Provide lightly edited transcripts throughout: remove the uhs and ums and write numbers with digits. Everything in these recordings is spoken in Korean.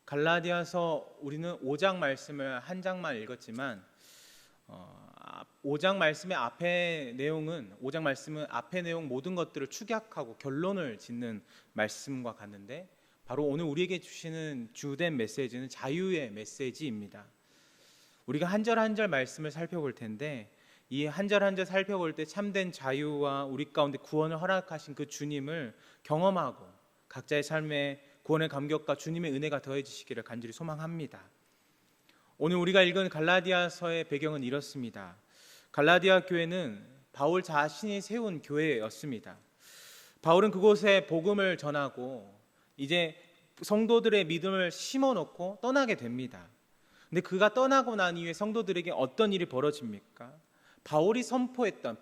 갈라디아서 우리는 5장 말씀을 한 장만 읽었지만 5장 말씀의 앞에 내용은 5장 말씀은 앞의 내용 모든 것들을 축약하고 결론을 짓는 말씀과 같는데 바로 오늘 우리에게 주시는 주된 메시지는 자유의 메시지입니다. 우리가 한 절 한 절 말씀을 살펴볼 텐데 이 한 절 한 절 살펴볼 때 참된 자유와 우리 가운데 구원을 허락하신 그 주님을 경험하고 각자의 삶에 구원의 감격과 주님의 은혜가 더해지시기를 간절히 소망합니다. 오늘 우리가 읽은 갈라디아서의 배경은 이렇습니다. 갈라디아 교회는 바울 자신이 세운 교회였습니다. 바울은 그곳에 복음을 전하고 이제 성도들의 믿음을 심어놓고 떠나게 됩니다. 근데 그가 떠나고 난 이후에 성도들에게 어떤 일이 벌어집니까? 바울이 선포했던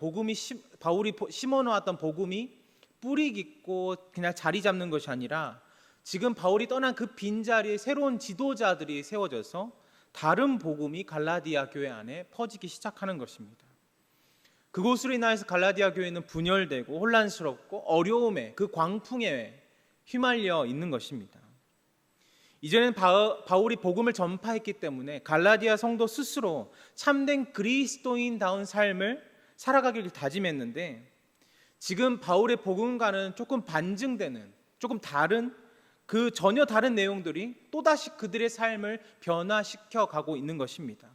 바울이 심어놓았던 복음이 뿌리 깊고 그냥 자리 잡는 것이 아니라 지금 바울이 떠난 그 빈자리에 새로운 지도자들이 세워져서 다른 복음이 갈라디아 교회 안에 퍼지기 시작하는 것입니다. 그곳으로 인하여서 갈라디아 교회는 분열되고 혼란스럽고 어려움에 그 광풍에 휘말려 있는 것입니다. 이제는 바울이 복음을 전파했기 때문에 갈라디아 성도 스스로 참된 그리스도인다운 삶을 살아가기를 다짐했는데 지금 바울의 복음과는 조금 반증되는 조금 다른 전혀 다른 내용들이 또다시 그들의 삶을 변화시켜 가고 있는 것입니다.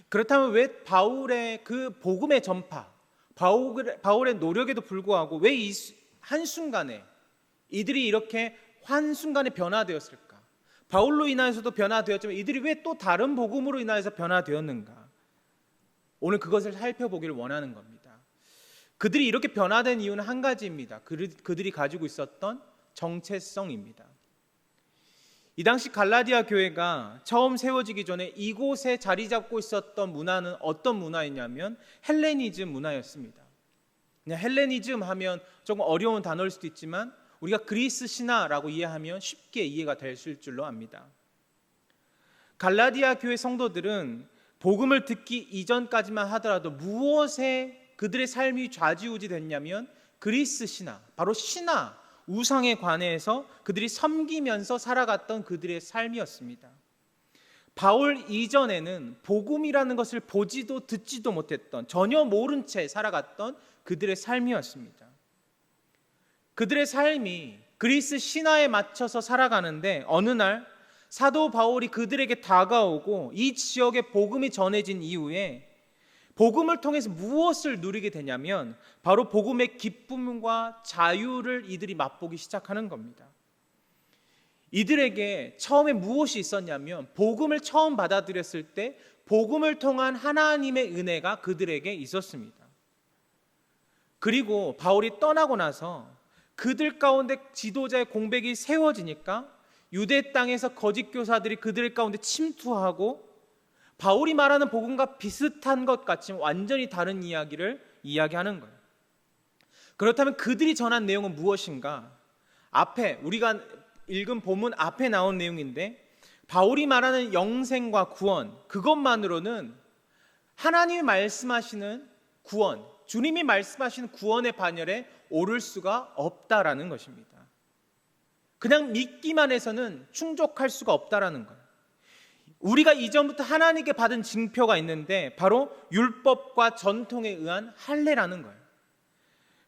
그렇다면 왜 바울의 그 복음의 전파, 바울의 노력에도 불구하고 왜 이 한순간에 이들이 이렇게 한순간에 변화되었을까? 바울로 인하여서도 변화되었지만 이들이 왜 또 다른 복음으로 인하여서 변화되었는가? 오늘 그것을 살펴보기를 원하는 겁니다. 그들이 이렇게 변화된 이유는 한 가지입니다. 그들이 가지고 있었던 정체성입니다. 이 당시 갈라디아 교회가 처음 세워지기 전에 이곳에 자리 잡고 있었던 문화는 어떤 문화였냐면 헬레니즘 문화였습니다. 그냥 헬레니즘 하면 조금 어려운 단어일 수도 있지만 우리가 그리스 신화라고 이해하면 쉽게 이해가 될 줄로 압니다. 갈라디아 교회 성도들은 복음을 듣기 이전까지만 하더라도 무엇에 그들의 삶이 좌지우지 됐냐면 그리스 신화, 바로 신화, 우상에 관해서 그들이 섬기면서 살아갔던 그들의 삶이었습니다. 바울 이전에는 복음이라는 것을 보지도 듣지도 못했던 전혀 모른 채 살아갔던 그들의 삶이었습니다. 그들의 삶이 그리스 신화에 맞춰서 살아가는데 어느 날 사도 바울이 그들에게 다가오고 이 지역에 복음이 전해진 이후에 복음을 통해서 무엇을 누리게 되냐면 바로 복음의 기쁨과 자유를 이들이 맛보기 시작하는 겁니다. 이들에게 처음에 무엇이 있었냐면 복음을 처음 받아들였을 때 복음을 통한 하나님의 은혜가 그들에게 있었습니다. 그리고 바울이 떠나고 나서 그들 가운데 지도자의 공백이 세워지니까 유대 땅에서 거짓 교사들이 그들 가운데 침투하고 바울이 말하는 복음과 비슷한 것 같지만 완전히 다른 이야기를 이야기하는 거예요. 그렇다면 그들이 전한 내용은 무엇인가? 앞에 우리가 읽은 본문 앞에 나온 내용인데 바울이 말하는 영생과 구원, 그것만으로는 하나님이 말씀하시는 구원, 주님이 말씀하시는 구원의 반열에 오를 수가 없다라는 것입니다. 그냥 믿기만 해서는 충족할 수가 없다라는 거예요. 우리가 이전부터 하나님께 받은 징표가 있는데 바로 율법과 전통에 의한 할례라는 거예요.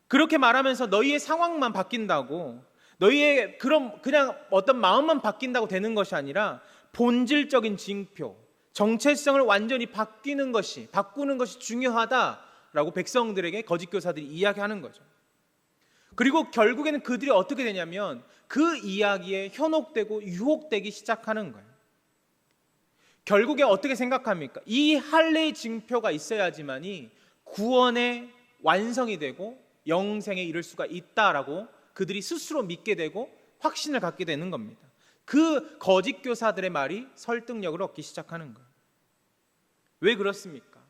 그렇게 말하면서 너희의 상황만 바뀐다고, 너희의 그냥 어떤 마음만 바뀐다고 되는 것이 아니라 본질적인 징표, 정체성을 완전히 바꾸는 것이 중요하다라고 백성들에게 거짓 교사들이 이야기하는 거죠. 그리고 결국에는 그들이 어떻게 되냐면 그 이야기에 현혹되고 유혹되기 시작하는 거예요. 결국에 어떻게 생각합니까? 이 할례의 징표가 있어야지만이 구원의 완성이 되고 영생에 이를 수가 있다라고 그들이 스스로 믿게 되고 확신을 갖게 되는 겁니다. 그 거짓 교사들의 말이 설득력을 얻기 시작하는 거예요. 왜 그렇습니까?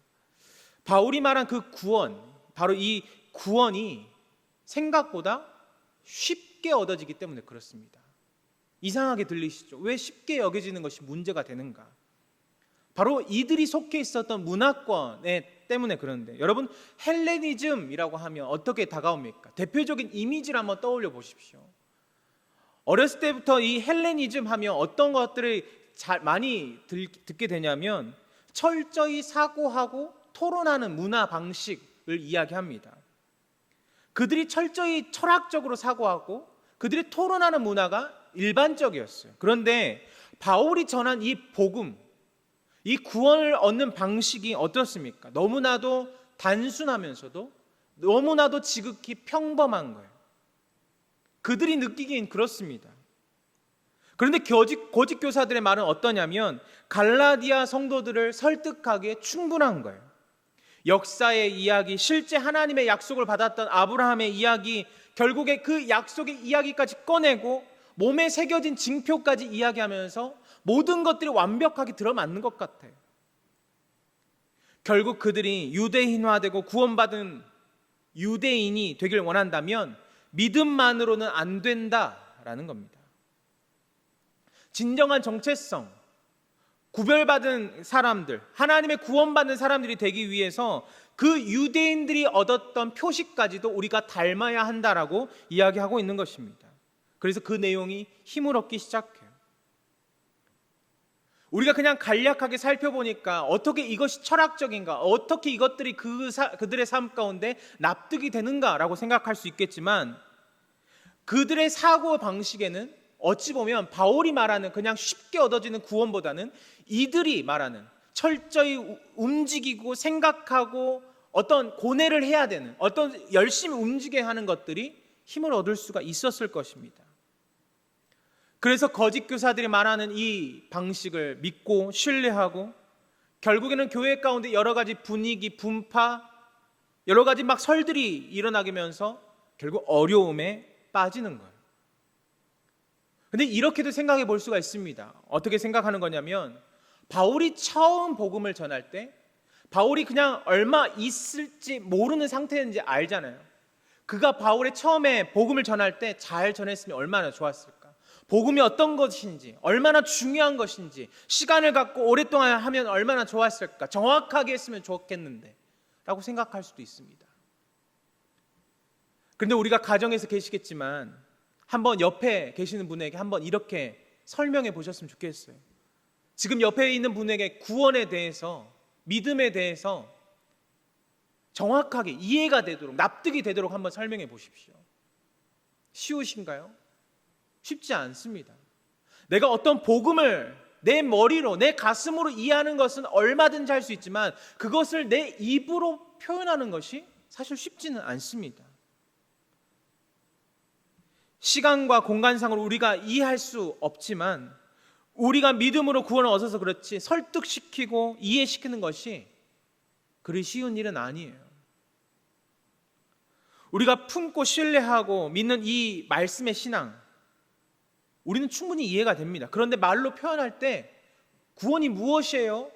바울이 말한 그 구원, 바로 이 구원이 생각보다 쉽게 얻어지기 때문에 그렇습니다. 이상하게 들리시죠? 왜 쉽게 여겨지는 것이 문제가 되는가? 바로 이들이 속해 있었던 문화권 때문에 그런데 여러분 헬레니즘이라고 하면 어떻게 다가옵니까? 대표적인 이미지를 한번 떠올려 보십시오. 어렸을 때부터 이 헬레니즘 하면 어떤 것들을 많이 듣게 되냐면 철저히 사고하고 토론하는 문화 방식을 이야기합니다. 그들이 철저히 철학적으로 사고하고 그들이 토론하는 문화가 일반적이었어요. 그런데 바울이 전한 이 복음, 이 구원을 얻는 방식이 어떻습니까? 너무나도 단순하면서도 너무나도 지극히 평범한 거예요. 그들이 느끼기엔 그렇습니다. 그런데 거짓 교사들의 말은 어떠냐면 갈라디아 성도들을 설득하기에 충분한 거예요. 역사의 이야기, 실제 하나님의 약속을 받았던 아브라함의 이야기, 결국에 그 약속의 이야기까지 꺼내고 몸에 새겨진 징표까지 이야기하면서 모든 것들이 완벽하게 들어맞는 것 같아요. 결국 그들이 유대인화되고 구원받은 유대인이 되길 원한다면 믿음만으로는 안 된다라는 겁니다. 진정한 정체성, 구별받은 사람들, 하나님의 구원받는 사람들이 되기 위해서 그 유대인들이 얻었던 표식까지도 우리가 닮아야 한다라고 이야기하고 있는 것입니다. 그래서 그 내용이 힘을 얻기 시작해요. 우리가 그냥 간략하게 살펴보니까 어떻게 이것이 철학적인가, 어떻게 이것들이 그들의 삶 가운데 납득이 되는가라고 생각할 수 있겠지만 그들의 사고 방식에는 어찌 보면 바울이 말하는 그냥 쉽게 얻어지는 구원보다는 이들이 말하는 철저히 움직이고 생각하고 어떤 고뇌를 해야 되는, 어떤 열심히 움직여야 하는 것들이 힘을 얻을 수가 있었을 것입니다. 그래서 거짓 교사들이 말하는 이 방식을 믿고 신뢰하고 결국에는 교회 가운데 여러 가지 분위기, 분파, 여러 가지 막 설들이 일어나면서 결국 어려움에 빠지는 거예요. 근데 이렇게도 생각해 볼 수가 있습니다. 어떻게 생각하는 거냐면 바울이 처음 복음을 전할 때 바울이 그냥 얼마 있을지 모르는 상태인지 알잖아요. 그가 바울의 처음에 복음을 전할 때 잘 전했으면 얼마나 좋았을까. 복음이 어떤 것인지, 얼마나 중요한 것인지, 시간을 갖고 오랫동안 하면 얼마나 좋았을까, 정확하게 했으면 좋겠는데 라고 생각할 수도 있습니다. 그런데 우리가 가정에서 계시겠지만 한번 옆에 계시는 분에게 한번 이렇게 설명해 보셨으면 좋겠어요. 지금 옆에 있는 분에게 구원에 대해서, 믿음에 대해서 정확하게 이해가 되도록, 납득이 되도록 한번 설명해 보십시오. 쉬우신가요? 쉽지 않습니다. 내가 어떤 복음을 내 머리로, 내 가슴으로 이해하는 것은 얼마든지 할 수 있지만 그것을 내 입으로 표현하는 것이 사실 쉽지는 않습니다. 시간과 공간상으로 우리가 이해할 수 없지만 우리가 믿음으로 구원을 얻어서 그렇지 설득시키고 이해시키는 것이 그리 쉬운 일은 아니에요. 우리가 품고 신뢰하고 믿는 이 말씀의 신앙, 우리는 충분히 이해가 됩니다. 그런데 말로 표현할 때 구원이 무엇이에요?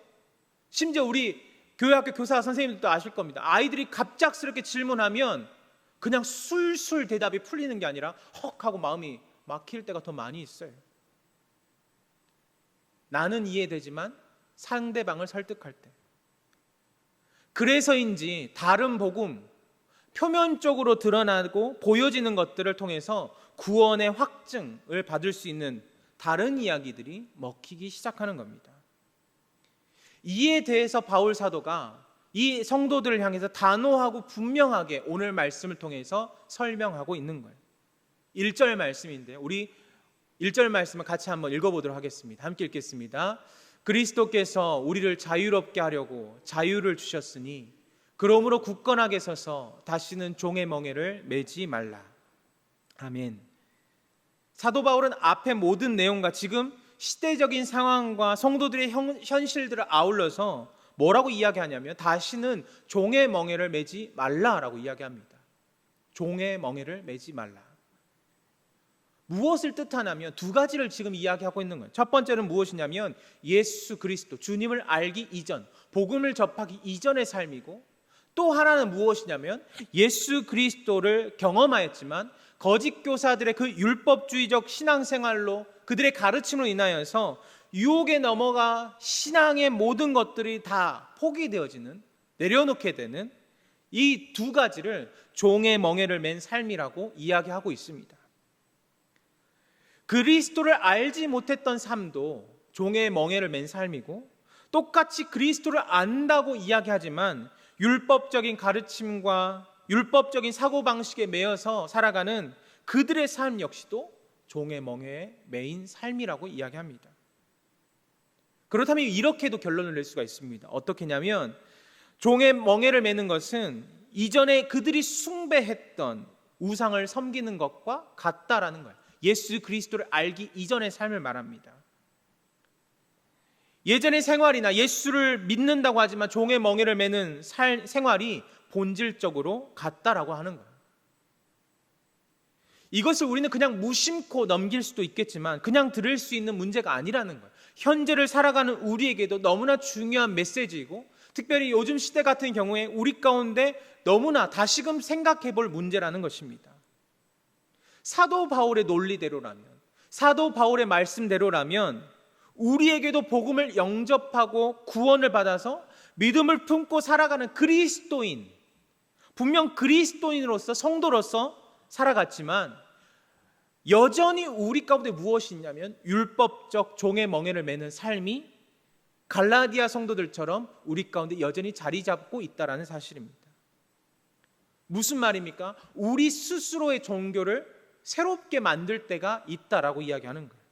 심지어 우리 교회학교 교사 선생님들도 아실 겁니다. 아이들이 갑작스럽게 질문하면 그냥 술술 대답이 풀리는 게 아니라 헉 하고 마음이 막힐 때가 더 많이 있어요. 나는 이해되지만 상대방을 설득할 때. 그래서인지 다른 복음, 표면적으로 드러나고 보여지는 것들을 통해서 구원의 확증을 받을 수 있는 다른 이야기들이 먹히기 시작하는 겁니다. 이에 대해서 바울 사도가 이 성도들을 향해서 단호하고 분명하게 오늘 말씀을 통해서 설명하고 있는 거예요. 1절 말씀인데 우리 1절 말씀을 같이 한번 읽어보도록 하겠습니다. 함께 읽겠습니다. 그리스도께서 우리를 자유롭게 하려고 자유를 주셨으니 그러므로 굳건하게 서서 다시는 종의 멍에를 매지 말라. 아멘. 사도 바울은 앞의 모든 내용과 지금 시대적인 상황과 성도들의 현실들을 아울러서 뭐라고 이야기하냐면 다시는 종의 멍에를 매지 말라라고 이야기합니다. 종의 멍에를 매지 말라. 무엇을 뜻하냐면 두 가지를 지금 이야기하고 있는 거예요. 첫 번째는 무엇이냐면 예수 그리스도 주님을 알기 이전, 복음을 접하기 이전의 삶이고, 또 하나는 무엇이냐면 예수 그리스도를 경험하였지만 거짓 교사들의 그 율법주의적 신앙생활로 그들의 가르침으로 인하여서 유혹에 넘어가 신앙의 모든 것들이 다 포기되어지는, 내려놓게 되는 이 두 가지를 종의 멍에를 맨 삶이라고 이야기하고 있습니다. 그리스도를 알지 못했던 삶도 종의 멍에를 맨 삶이고, 똑같이 그리스도를 안다고 이야기하지만 율법적인 가르침과 율법적인 사고방식에 매여서 살아가는 그들의 삶 역시도 종의 멍에에 매인 삶이라고 이야기합니다. 그렇다면 이렇게도 결론을 낼 수가 있습니다. 어떻게냐면 종의 멍에를 매는 것은 이전에 그들이 숭배했던 우상을 섬기는 것과 같다라는 거예요. 예수 그리스도를 알기 이전의 삶을 말합니다. 예전의 생활이나 예수를 믿는다고 하지만 종의 멍에를 매는 생활이 본질적으로 같다라고 하는 거예요. 이것을 우리는 그냥 무심코 넘길 수도 있겠지만 그냥 들을 수 있는 문제가 아니라는 거예요. 현재를 살아가는 우리에게도 너무나 중요한 메시지이고, 특별히 요즘 시대 같은 경우에 우리 가운데 너무나 다시금 생각해 볼 문제라는 것입니다. 사도 바울의 논리대로라면, 사도 바울의 말씀대로라면 우리에게도 복음을 영접하고 구원을 받아서 믿음을 품고 살아가는 그리스도인, 분명 그리스도인으로서 성도로서 살아갔지만 여전히 우리 가운데 무엇이 있냐면 율법적 종의 멍에를 매는 삶이 갈라디아 성도들처럼 우리 가운데 여전히 자리 잡고 있다는 사실입니다. 무슨 말입니까? 우리 스스로의 종교를 새롭게 만들 때가 있다라고 이야기하는 거예요.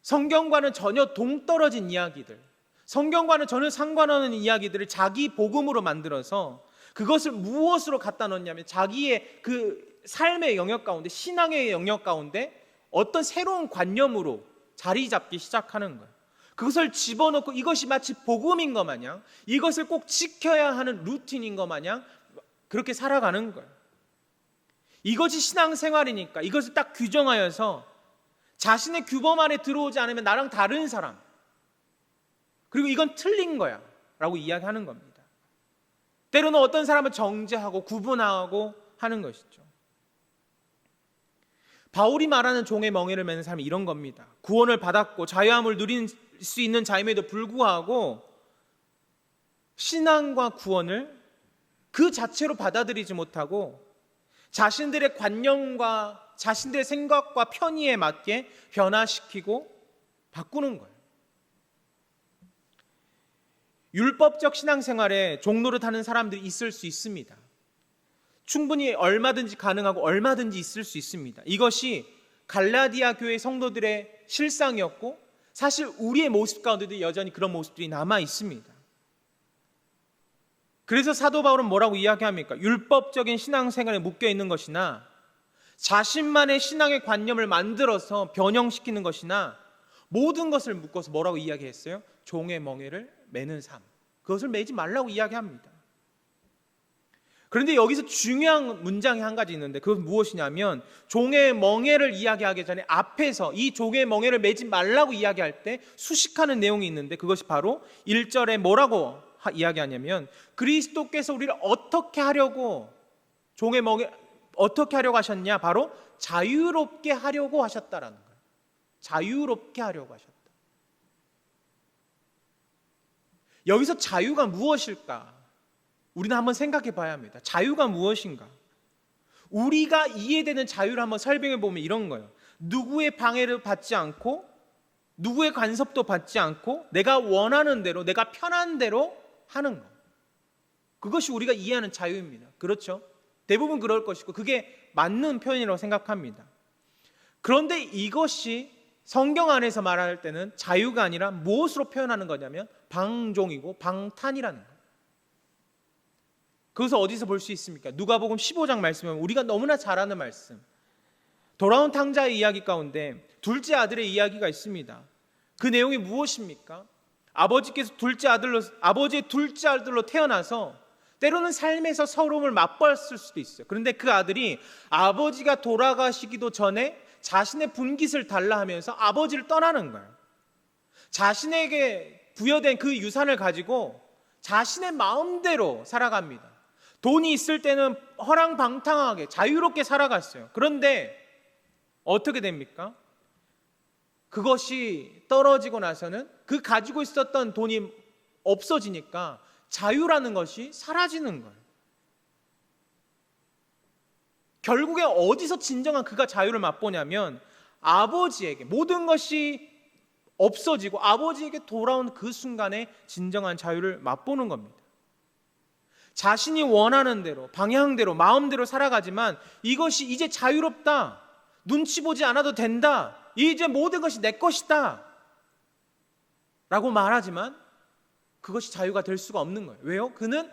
성경과는 전혀 동떨어진 이야기들, 성경과는 전혀 상관없는 이야기들을 자기 복음으로 만들어서 그것을 무엇으로 갖다 놓냐면 자기의 그 삶의 영역 가운데, 신앙의 영역 가운데 어떤 새로운 관념으로 자리 잡기 시작하는 거예요. 그것을 집어넣고 이것이 마치 복음인 것 마냥, 이것을 꼭 지켜야 하는 루틴인 것 마냥 그렇게 살아가는 거예요. 이것이 신앙생활이니까 이것을 딱 규정하여서 자신의 규범 안에 들어오지 않으면 나랑 다른 사람, 그리고 이건 틀린 거야 라고 이야기하는 겁니다. 때로는 어떤 사람은 정죄하고 구분하고 하는 것이죠. 바울이 말하는 종의 멍에를 매는 삶이 이런 겁니다. 구원을 받았고 자유함을 누릴 수 있는 자임에도 불구하고 신앙과 구원을 그 자체로 받아들이지 못하고 자신들의 관념과 자신들의 생각과 편의에 맞게 변화시키고 바꾸는 거예요. 율법적 신앙생활에 종노릇하는 사람들이 있을 수 있습니다. 충분히 얼마든지 가능하고 얼마든지 있을 수 있습니다. 이것이 갈라디아 교회 성도들의 실상이었고 사실 우리의 모습 가운데도 여전히 그런 모습들이 남아 있습니다. 그래서 사도 바울은 뭐라고 이야기합니까? 율법적인 신앙생활에 묶여 있는 것이나 자신만의 신앙의 관념을 만들어서 변형시키는 것이나 모든 것을 묶어서 뭐라고 이야기했어요? 종의 멍에를 매는 삶, 그것을 매지 말라고 이야기합니다. 그런데 여기서 중요한 문장이 한 가지 있는데 그것은 무엇이냐면 종의 멍에를 이야기하기 전에 앞에서 이 종의 멍에를 매지 말라고 이야기할 때 수식하는 내용이 있는데 그것이 바로 1절에 뭐라고 이야기하냐면 그리스도께서 우리를 어떻게 하려고 종의 멍에 어떻게 하려고 하셨냐? 바로 자유롭게 하려고 하셨다라는 거예요. 자유롭게 하려고 하셨다. 여기서 자유가 무엇일까? 우리는 한번 생각해 봐야 합니다. 자유가 무엇인가? 우리가 이해되는 자유를 한번 설명해 보면 이런 거예요. 누구의 방해를 받지 않고 누구의 간섭도 받지 않고 내가 원하는 대로, 내가 편한 대로 하는 것. 그것이 우리가 이해하는 자유입니다. 그렇죠? 대부분 그럴 것이고 그게 맞는 표현이라고 생각합니다. 그런데 이것이 성경 안에서 말할 때는 자유가 아니라 무엇으로 표현하는 거냐면 방종이고 방탄이라는 거예요. 그것을 어디서 볼 수 있습니까? 누가복음 15장 말씀은 우리가 너무나 잘 아는 말씀, 돌아온 탕자의 이야기 가운데 둘째 아들의 이야기가 있습니다. 그 내용이 무엇입니까? 아버지의 둘째 아들로 태어나서 때로는 삶에서 서러움을 맛봤을 수도 있어요. 그런데 그 아들이 아버지가 돌아가시기도 전에 자신의 분깃을 달라 하면서 아버지를 떠나는 거예요. 자신에게 부여된 그 유산을 가지고 자신의 마음대로 살아갑니다. 돈이 있을 때는 허랑방탕하게 자유롭게 살아갔어요. 그런데 어떻게 됩니까? 그것이 떨어지고 나서는 그 가지고 있었던 돈이 없어지니까 자유라는 것이 사라지는 거예요. 결국에 어디서 진정한 그가 자유를 맛보냐면 아버지에게 모든 것이 없어지고 아버지에게 돌아온 그 순간에 진정한 자유를 맛보는 겁니다. 자신이 원하는 대로, 방향대로, 마음대로 살아가지만 이것이 이제 자유롭다, 눈치 보지 않아도 된다, 이제 모든 것이 내 것이다 라고 말하지만 그것이 자유가 될 수가 없는 거예요. 왜요? 그는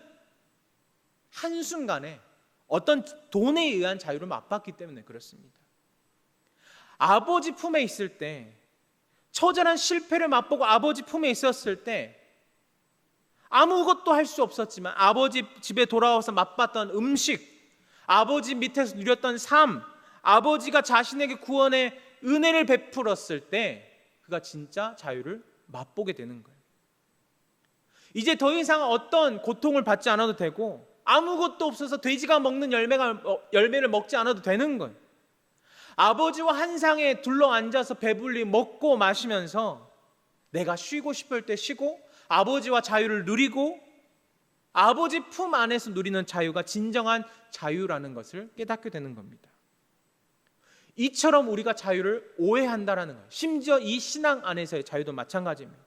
한순간에 어떤 돈에 의한 자유를 맛봤기 때문에 그렇습니다. 아버지 품에 있을 때, 처절한 실패를 맛보고 아버지 품에 있었을 때 아무것도 할 수 없었지만 아버지 집에 돌아와서 맛봤던 음식, 아버지 밑에서 누렸던 삶, 아버지가 자신에게 구원의 은혜를 베풀었을 때 그가 진짜 자유를 맛보게 되는 거예요. 이제 더 이상 어떤 고통을 받지 않아도 되고 아무것도 없어서 돼지가 먹는 열매를 먹지 않아도 되는 거예요. 아버지와 한 상에 둘러앉아서 배불리 먹고 마시면서 내가 쉬고 싶을 때 쉬고 아버지와 자유를 누리고 아버지 품 안에서 누리는 자유가 진정한 자유라는 것을 깨닫게 되는 겁니다. 이처럼 우리가 자유를 오해한다라는 거예요. 심지어 이 신앙 안에서의 자유도 마찬가지입니다.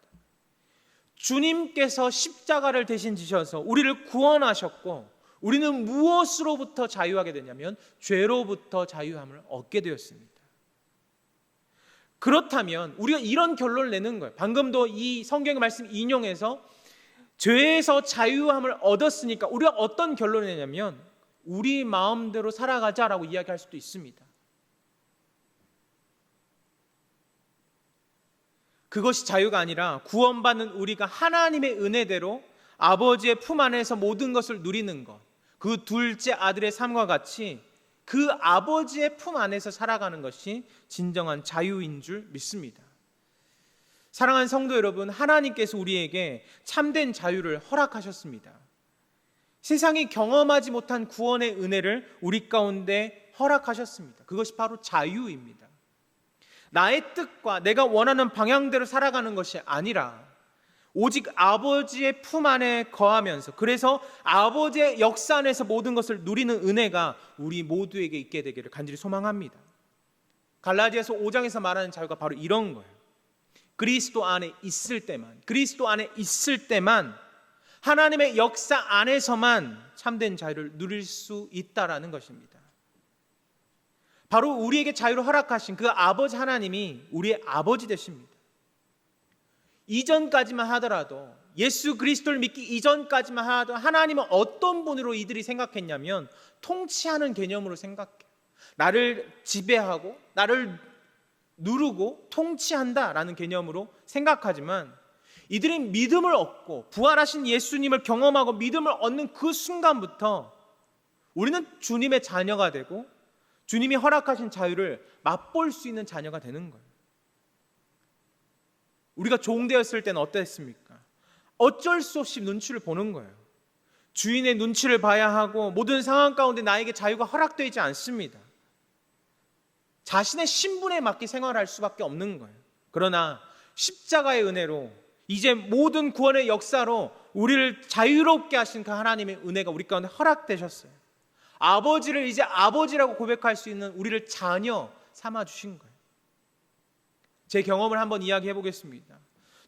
주님께서 십자가를 대신 지셔서 우리를 구원하셨고 우리는 무엇으로부터 자유하게 되냐면 죄로부터 자유함을 얻게 되었습니다. 그렇다면 우리가 이런 결론을 내는 거예요. 방금도 이 성경의 말씀 인용해서 죄에서 자유함을 얻었으니까 우리가 어떤 결론을 내냐면 우리 마음대로 살아가자라고 이야기할 수도 있습니다. 그것이 자유가 아니라 구원받는 우리가 하나님의 은혜대로 아버지의 품 안에서 모든 것을 누리는 것, 그 둘째 아들의 삶과 같이 그 아버지의 품 안에서 살아가는 것이 진정한 자유인 줄 믿습니다. 사랑하는 성도 여러분, 하나님께서 우리에게 참된 자유를 허락하셨습니다. 세상이 경험하지 못한 구원의 은혜를 우리 가운데 허락하셨습니다. 그것이 바로 자유입니다. 나의 뜻과 내가 원하는 방향대로 살아가는 것이 아니라 오직 아버지의 품 안에 거하면서, 그래서 아버지의 역사 안에서 모든 것을 누리는 은혜가 우리 모두에게 있게 되기를 간절히 소망합니다. 갈라디아서 5장에서 말하는 자유가 바로 이런 거예요. 그리스도 안에 있을 때만 하나님의 역사 안에서만 참된 자유를 누릴 수 있다라는 것입니다. 바로 우리에게 자유를 허락하신 그 아버지 하나님이 우리의 아버지 되십니다. 이전까지만 하더라도, 예수 그리스도를 믿기 이전까지만 하더라도 하나님은 어떤 분으로 이들이 생각했냐면 통치하는 개념으로 생각해요. 나를 지배하고 나를 누르고 통치한다라는 개념으로 생각하지만, 이들이 믿음을 얻고 부활하신 예수님을 경험하고 믿음을 얻는 그 순간부터 우리는 주님의 자녀가 되고 주님이 허락하신 자유를 맛볼 수 있는 자녀가 되는 거예요. 우리가 종되었을 때는 어땠습니까? 어쩔 수 없이 눈치를 보는 거예요. 주인의 눈치를 봐야 하고 모든 상황 가운데 나에게 자유가 허락되지 않습니다. 자신의 신분에 맞게 생활할 수밖에 없는 거예요. 그러나 십자가의 은혜로 이제 모든 구원의 역사로 우리를 자유롭게 하신 그 하나님의 은혜가 우리 가운데 허락되셨어요. 아버지를 이제 아버지라고 고백할 수 있는 우리를 자녀 삼아 주신 거예요. 제 경험을 한번 이야기해 보겠습니다.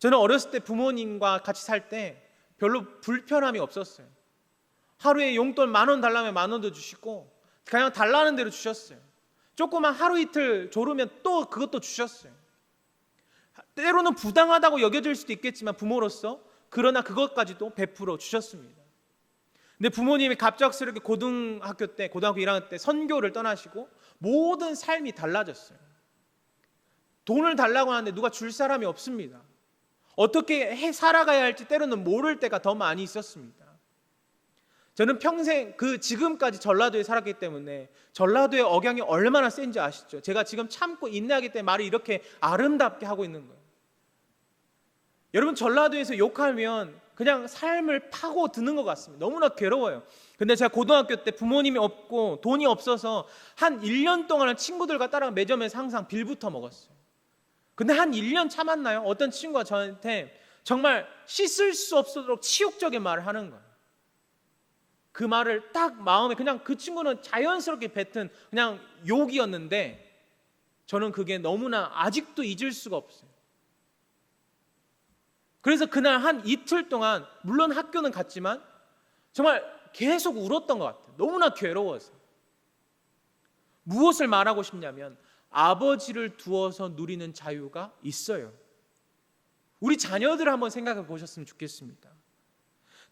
저는 어렸을 때 부모님과 같이 살 때 별로 불편함이 없었어요. 하루에 용돈 10,000원 달라면 10,000원도 주시고 그냥 달라는 대로 주셨어요. 조금만 하루 이틀 졸으면 또 그것도 주셨어요. 때로는 부당하다고 여겨질 수도 있겠지만 부모로서, 그러나 그것까지도 베풀어 주셨습니다. 근데 부모님이 갑작스럽게 고등학교 1학년 때 선교를 떠나시고 모든 삶이 달라졌어요. 돈을 달라고 하는데 누가 줄 사람이 없습니다. 어떻게 살아가야 할지 때로는 모를 때가 더 많이 있었습니다. 저는 평생 지금까지 전라도에 살았기 때문에 전라도의 억양이 얼마나 센지 아시죠? 제가 지금 참고 인내하기 때문에 말을 이렇게 아름답게 하고 있는 거예요. 여러분, 전라도에서 욕하면 그냥 삶을 파고 드는 것 같습니다. 너무나 괴로워요. 근데 제가 고등학교 때 부모님이 없고 돈이 없어서 한 1년 동안은 친구들과 따라 매점에서 항상 빌부터 먹었어요. 근데 한 1년 참았나요? 어떤 친구가 저한테 정말 씻을 수 없도록 치욕적인 말을 하는 거예요. 그 말을 딱 마음에, 그냥 그 친구는 자연스럽게 뱉은 그냥 욕이었는데 저는 그게 너무나 아직도 잊을 수가 없어요. 그래서 그날 한 이틀 동안 물론 학교는 갔지만 정말 계속 울었던 것 같아요. 너무나 괴로워서. 무엇을 말하고 싶냐면 아버지를 두어서 누리는 자유가 있어요. 우리 자녀들을 한번 생각해 보셨으면 좋겠습니다.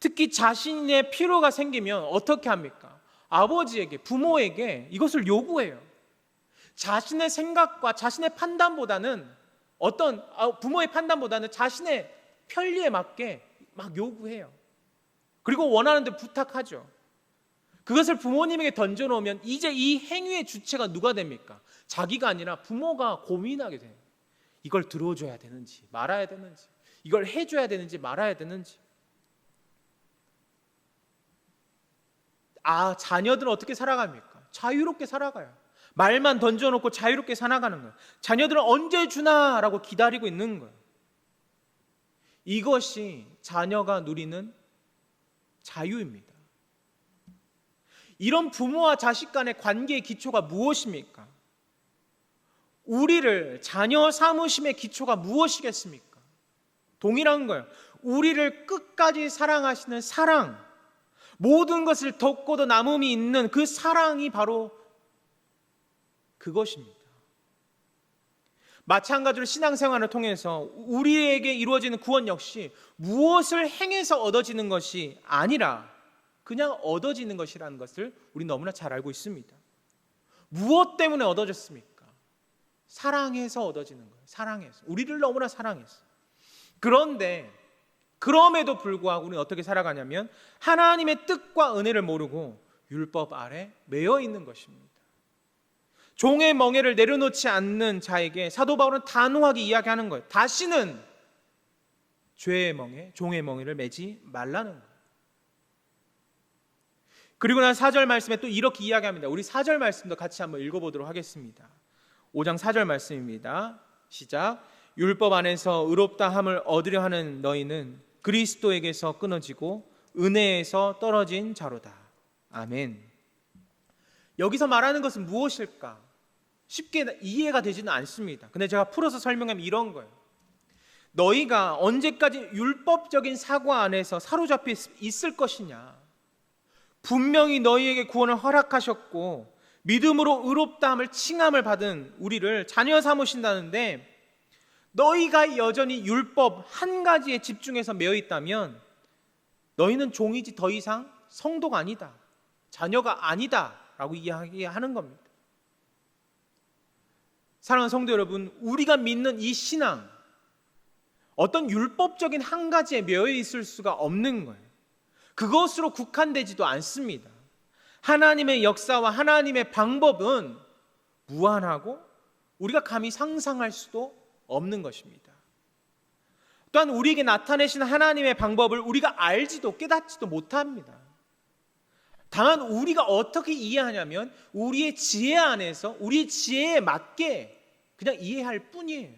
특히 자신의 필요가 생기면 어떻게 합니까? 아버지에게, 부모에게 이것을 요구해요. 자신의 생각과 자신의 판단보다는 부모의 판단보다는 자신의 편리에 맞게 막 요구해요. 그리고 원하는 데 부탁하죠. 그것을 부모님에게 던져놓으면 이제 이 행위의 주체가 누가 됩니까? 자기가 아니라 부모가 고민하게 돼요. 이걸 들어줘야 되는지 말아야 되는지, 이걸 해줘야 되는지 말아야 되는지. 자녀들은 어떻게 살아갑니까? 자유롭게 살아가요. 말만 던져놓고 자유롭게 살아가는 거예요. 자녀들은 언제 주나라고 기다리고 있는 거예요. 이것이 자녀가 누리는 자유입니다. 이런 부모와 자식 간의 관계의 기초가 무엇입니까? 우리를 자녀 삼으심의 기초가 무엇이겠습니까? 동일한 거예요. 우리를 끝까지 사랑하시는 사랑, 모든 것을 덮고도 남음이 있는 그 사랑이 바로 그것입니다. 마찬가지로 신앙생활을 통해서 우리에게 이루어지는 구원 역시 무엇을 행해서 얻어지는 것이 아니라 그냥 얻어지는 것이라는 것을 우리 너무나 잘 알고 있습니다. 무엇 때문에 얻어졌습니까? 사랑해서 얻어지는 거예요. 사랑해서. 우리를 너무나 사랑해서. 그런데 그럼에도 불구하고 우리는 어떻게 살아가냐면 하나님의 뜻과 은혜를 모르고 율법 아래 매여 있는 것입니다. 종의 멍에를 내려놓지 않는 자에게 사도 바울은 단호하게 이야기하는 거예요. 다시는 죄의 멍에, 종의 멍에를 매지 말라는 거예요. 그리고 난 4절 말씀에 또 이렇게 이야기합니다. 우리 4절 말씀도 같이 한번 읽어보도록 하겠습니다. 5장 4절 말씀입니다. 시작. 율법 안에서 의롭다 함을 얻으려 하는 너희는 그리스도에게서 끊어지고 은혜에서 떨어진 자로다. 아멘. 여기서 말하는 것은 무엇일까? 쉽게 이해가 되지는 않습니다. 근데 제가 풀어서 설명하면 이런 거예요. 너희가 언제까지 율법적인 사고 안에서 사로잡혀 있을 것이냐? 분명히 너희에게 구원을 허락하셨고 믿음으로 의롭다함을 칭함을 받은 우리를 자녀 삼으신다는데 너희가 여전히 율법 한 가지에 집중해서 매여 있다면 너희는 종이지 더 이상 성도가 아니다, 자녀가 아니다 라고 이야기하는 겁니다. 사랑하는 성도 여러분, 우리가 믿는 이 신앙 어떤 율법적인 한 가지에 매여 있을 수가 없는 거예요. 그것으로 국한되지도 않습니다. 하나님의 역사와 하나님의 방법은 무한하고 우리가 감히 상상할 수도 없는 것입니다. 또한 우리에게 나타내신 하나님의 방법을 우리가 알지도 깨닫지도 못합니다. 다만 우리가 어떻게 이해하냐면 우리의 지혜 안에서 우리의 지혜에 맞게 그냥 이해할 뿐이에요.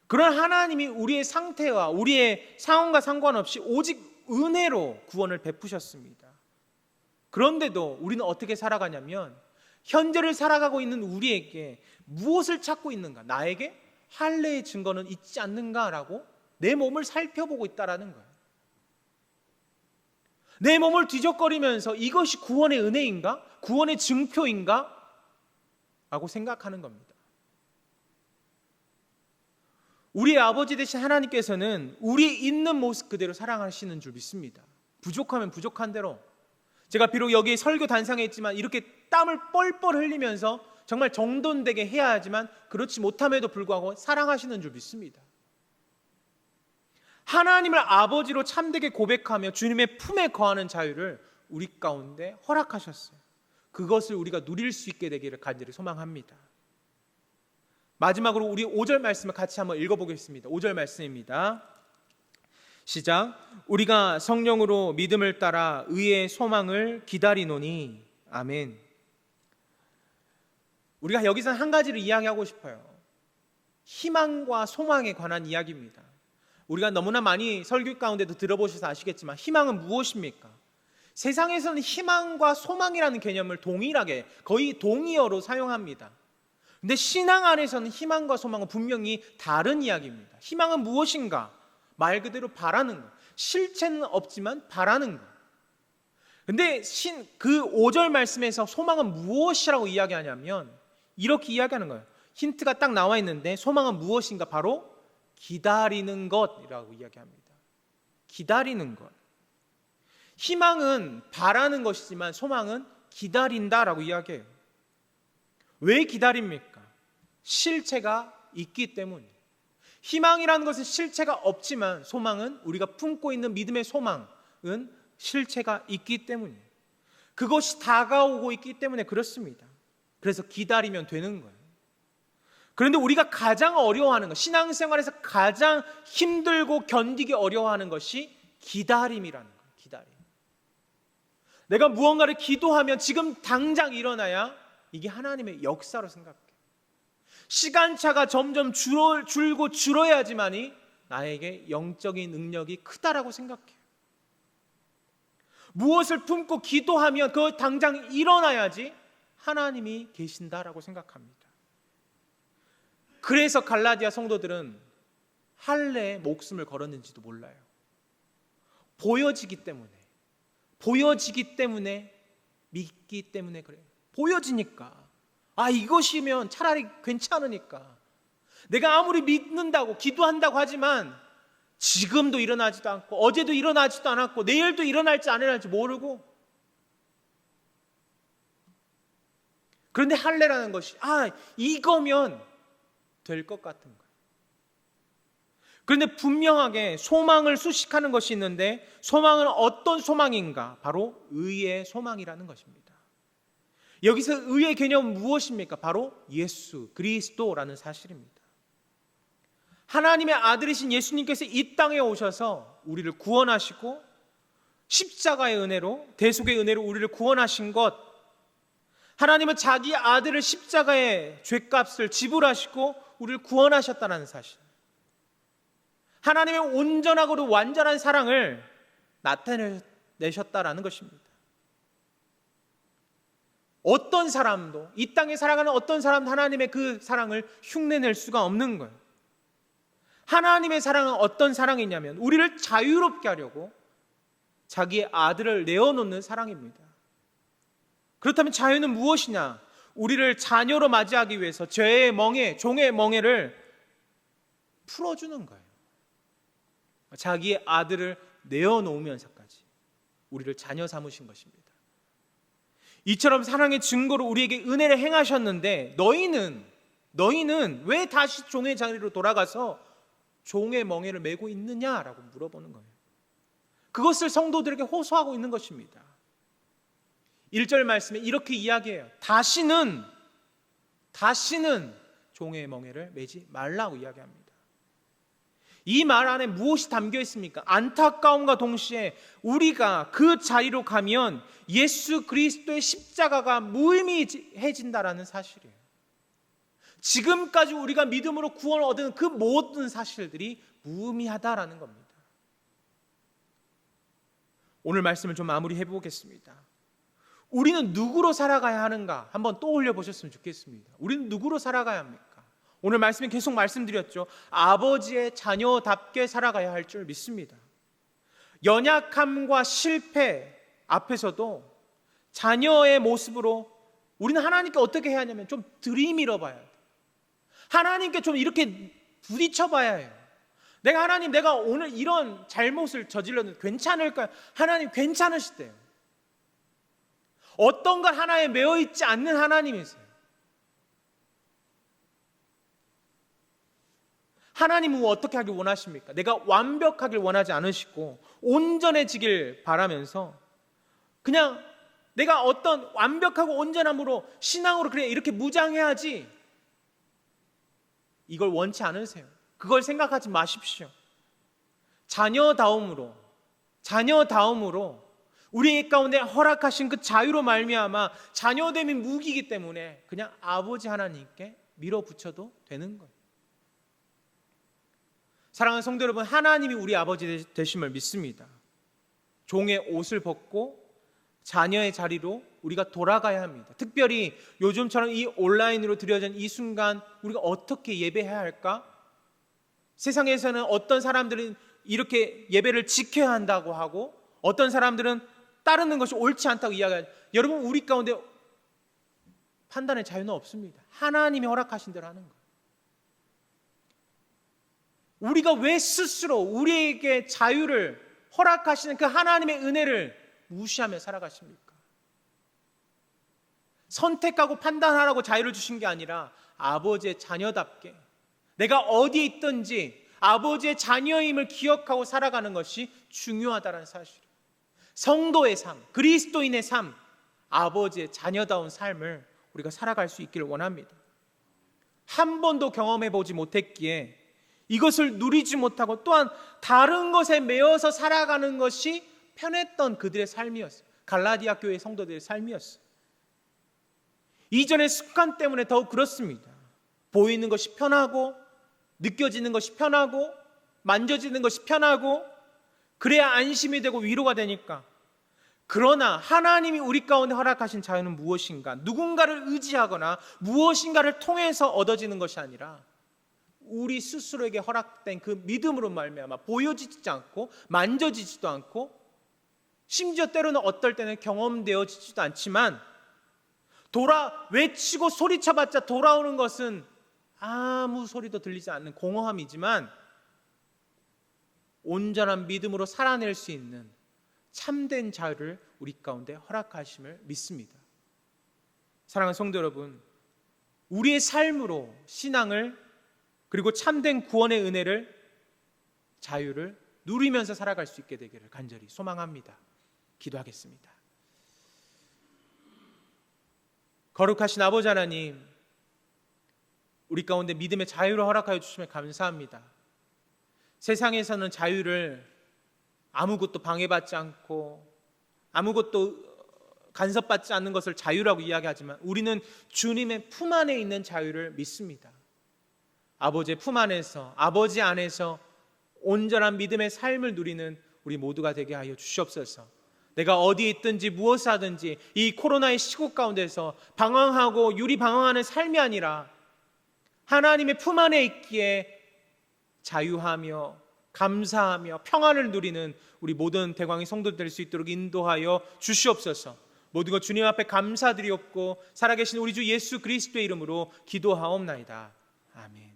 그런 하나님이 우리의 상태와 우리의 상황과 상관없이 오직 은혜로 구원을 베푸셨습니다. 그런데도 우리는 어떻게 살아가냐면 현재를 살아가고 있는 우리에게 무엇을 찾고 있는가? 나에게 할례의 증거는 있지 않는가라고 내 몸을 살펴보고 있다라는 거예요. 내 몸을 뒤적거리면서 이것이 구원의 은혜인가? 구원의 증표인가? 라고 생각하는 겁니다. 우리의 아버지 되신 하나님께서는 우리 있는 모습 그대로 사랑하시는 줄 믿습니다. 부족하면 부족한 대로, 제가 비록 여기 설교 단상에 있지만 이렇게 땀을 뻘뻘 흘리면서 정말 정돈되게 해야 하지만 그렇지 못함에도 불구하고 사랑하시는 줄 믿습니다. 하나님을 아버지로 참되게 고백하며 주님의 품에 거하는 자유를 우리 가운데 허락하셨어요. 그것을 우리가 누릴 수 있게 되기를 간절히 소망합니다. 마지막으로 우리 5절 말씀을 같이 한번 읽어보겠습니다. 5절 말씀입니다. 시작. 우리가 성령으로 믿음을 따라 의의 소망을 기다리노니. 아멘. 우리가 여기서 한 가지를 이야기하고 싶어요. 희망과 소망에 관한 이야기입니다. 우리가 너무나 많이 설교 가운데도 들어보셔서 아시겠지만 희망은 무엇입니까? 세상에서는 희망과 소망이라는 개념을 동일하게 거의 동의어로 사용합니다. 근데 신앙 안에서는 희망과 소망은 분명히 다른 이야기입니다. 희망은 무엇인가? 말 그대로 바라는 것. 실체는 없지만 바라는 것. 근데 그 5절 말씀에서 소망은 무엇이라고 이야기하냐면 이렇게 이야기하는 거예요. 힌트가 딱 나와 있는데 소망은 무엇인가? 바로 기다리는 것이라고 이야기합니다. 기다리는 것. 희망은 바라는 것이지만 소망은 기다린다라고 이야기해요. 왜 기다립니까? 실체가 있기 때문이에요. 희망이라는 것은 실체가 없지만 소망은, 우리가 품고 있는 믿음의 소망은 실체가 있기 때문이에요. 그것이 다가오고 있기 때문에 그렇습니다. 그래서 기다리면 되는 거예요. 그런데 우리가 가장 어려워하는 것, 신앙생활에서 가장 힘들고 견디기 어려워하는 것이 기다림이라는 거예요. 기다림. 내가 무언가를 기도하면 지금 당장 일어나야 이게 하나님의 역사로 생각해. 시간차가 점점 줄고 줄어야지만이 나에게 영적인 능력이 크다라고 생각해요. 무엇을 품고 기도하면 그 당장 일어나야지 하나님이 계신다라고 생각합니다. 그래서 갈라디아 성도들은 할례에 목숨을 걸었는지도 몰라요. 보여지기 때문에 믿기 때문에 그래요. 보여지니까, 이것이면 차라리 괜찮으니까. 내가 아무리 믿는다고 기도한다고 하지만 지금도 일어나지도 않고 어제도 일어나지도 않았고 내일도 일어날지 안 일어날지 모르고, 그런데 할례라는 것이 이거면 될 것 같은 거예요. 그런데 분명하게 소망을 수식하는 것이 있는데, 소망은 어떤 소망인가? 바로 의의 소망이라는 것입니다. 여기서 의의 개념은 무엇입니까? 바로 예수 그리스도라는 사실입니다. 하나님의 아들이신 예수님께서 이 땅에 오셔서 우리를 구원하시고 십자가의 은혜로, 대속의 은혜로 우리를 구원하신 것, 하나님은 자기 아들을 십자가의 죄값을 지불하시고 우리를 구원하셨다는 사실, 하나님의 온전하고도 완전한 사랑을 나타내셨다라는 것입니다. 어떤 사람도, 이 땅에 살아가는 어떤 사람도 하나님의 그 사랑을 흉내낼 수가 없는 거예요. 하나님의 사랑은 어떤 사랑이냐면 우리를 자유롭게 하려고 자기의 아들을 내어놓는 사랑입니다. 그렇다면 자유는 무엇이냐? 우리를 자녀로 맞이하기 위해서 죄의 멍에, 종의 멍에를 풀어주는 거예요. 자기의 아들을 내어놓으면서까지 우리를 자녀 삼으신 것입니다. 이처럼 사랑의 증거로 우리에게 은혜를 행하셨는데 너희는 왜 다시 종의 자리로 돌아가서 종의 멍에를 메고 있느냐라고 물어보는 거예요. 그것을 성도들에게 호소하고 있는 것입니다. 1절 말씀에 이렇게 이야기해요. 다시는 종의 멍에를 메지 말라고 이야기합니다. 이 말 안에 무엇이 담겨 있습니까? 안타까움과 동시에 우리가 그 자리로 가면 예수 그리스도의 십자가가 무의미해진다라는 사실이에요. 지금까지 우리가 믿음으로 구원을 얻은 그 모든 사실들이 무의미하다라는 겁니다. 오늘 말씀을 좀 마무리해 보겠습니다. 우리는 누구로 살아가야 하는가? 한번 떠올려 보셨으면 좋겠습니다. 우리는 누구로 살아가야 합니까? 오늘 말씀에 계속 말씀드렸죠. 아버지의 자녀답게 살아가야 할 줄 믿습니다. 연약함과 실패 앞에서도 자녀의 모습으로 우리는 하나님께 어떻게 해야 하냐면 좀 들이밀어 봐야 돼요. 하나님께 좀 이렇게 부딪혀 봐야 해요. 내가 오늘 이런 잘못을 저질렀는데 괜찮을까요? 하나님 괜찮으시대요. 어떤 것 하나에 매여 있지 않는 하나님이세요. 하나님은 어떻게 하길 원하십니까? 내가 완벽하길 원하지 않으시고 온전해지길 바라면서 그냥 내가 어떤 완벽하고 온전함으로 신앙으로 그래 이렇게 무장해야지, 이걸 원치 않으세요. 그걸 생각하지 마십시오. 자녀다움으로 우리 가운데 허락하신 그 자유로 말미암아 자녀됨이 무기이기 때문에 그냥 아버지 하나님께 밀어붙여도 되는 거예요. 사랑하는 성도 여러분, 하나님이 우리 아버지 되심을 믿습니다. 종의 옷을 벗고 자녀의 자리로 우리가 돌아가야 합니다. 특별히 요즘처럼 이 온라인으로 드려진 이 순간 우리가 어떻게 예배해야 할까? 세상에서는 어떤 사람들은 이렇게 예배를 지켜야 한다고 하고 어떤 사람들은 따르는 것이 옳지 않다고 이야기하죠. 여러분, 우리 가운데 판단의 자유는 없습니다. 하나님이 허락하신 대로 하는 거예요. 우리가 왜 스스로 우리에게 자유를 허락하시는 그 하나님의 은혜를 무시하며 살아가십니까? 선택하고 판단하라고 자유를 주신 게 아니라 아버지의 자녀답게 내가 어디에 있든지 아버지의 자녀임을 기억하고 살아가는 것이 중요하다는 사실. 성도의 삶, 그리스도인의 삶, 아버지의 자녀다운 삶을 우리가 살아갈 수 있기를 원합니다. 한 번도 경험해 보지 못했기에 이것을 누리지 못하고 또한 다른 것에 매여서 살아가는 것이 편했던 그들의 삶이었어요. 갈라디아 교회 성도들의 삶이었어요. 이전의 습관 때문에 더욱 그렇습니다. 보이는 것이 편하고 느껴지는 것이 편하고 만져지는 것이 편하고 그래야 안심이 되고 위로가 되니까. 그러나 하나님이 우리 가운데 허락하신 자유는 무엇인가? 누군가를 의지하거나 무엇인가를 통해서 얻어지는 것이 아니라 우리 스스로에게 허락된 그 믿음으로 말미암아 보여지지 않고 만져지지도 않고 심지어 때로는 어떨 때는 경험되어지지도 않지만 외치고 소리쳐봤자 돌아오는 것은 아무 소리도 들리지 않는 공허함이지만 온전한 믿음으로 살아낼 수 있는 참된 자유를 우리 가운데 허락하심을 믿습니다. 사랑하는 성도 여러분, 우리의 삶으로 신앙을 그리고 참된 구원의 은혜를 자유를 누리면서 살아갈 수 있게 되기를 간절히 소망합니다. 기도하겠습니다. 거룩하신 아버지 하나님, 우리 가운데 믿음의 자유를 허락하여 주시면 감사합니다. 세상에서는 자유를 아무것도 방해받지 않고 아무것도 간섭받지 않는 것을 자유라고 이야기하지만 우리는 주님의 품 안에 있는 자유를 믿습니다. 아버지의 품 안에서, 아버지 안에서 온전한 믿음의 삶을 누리는 우리 모두가 되게 하여 주시옵소서. 내가 어디에 있든지 무엇을 하든지 이 코로나의 시국 가운데서 방황하고 유리방황하는 삶이 아니라 하나님의 품 안에 있기에 자유하며 감사하며 평안을 누리는 우리 모든 대광의 성도들 될 수 있도록 인도하여 주시옵소서. 모든 것 주님 앞에 감사드리옵고 살아계신 우리 주 예수 그리스도의 이름으로 기도하옵나이다. 아멘.